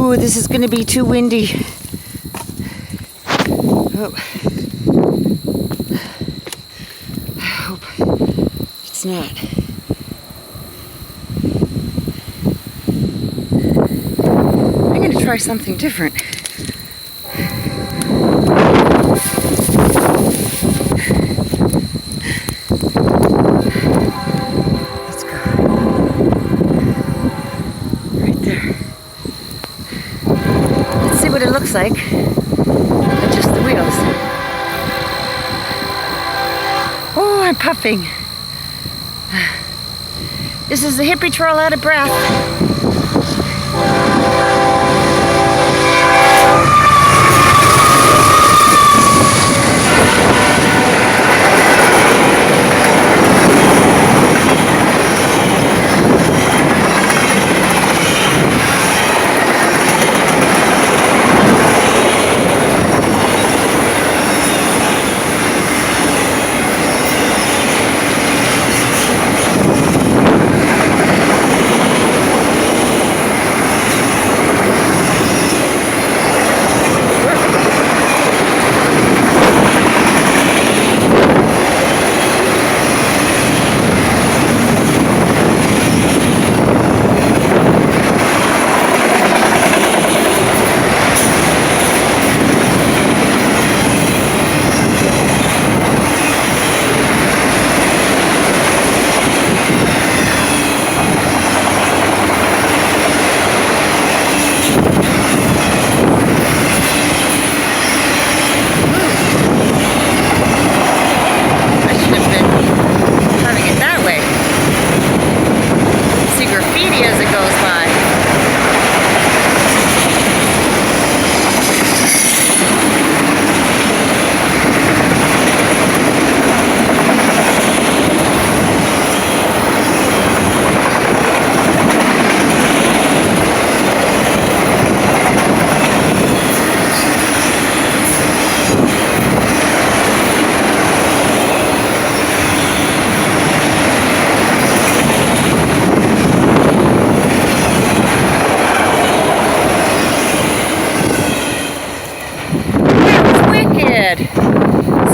Ooh, this is going to be too windy. Oh. I hope it's not. I'm going to try something different. Let's go. Right there. Let's see what it looks like. Just the wheels. Oh, I'm puffing. This is the hippie trail out of breath.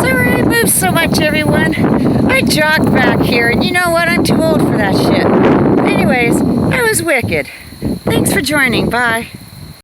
Sorry I moved so much, everyone. I jogged back here, and you know what? I'm too old for that shit. Anyways, I was wicked. Thanks for joining. Bye.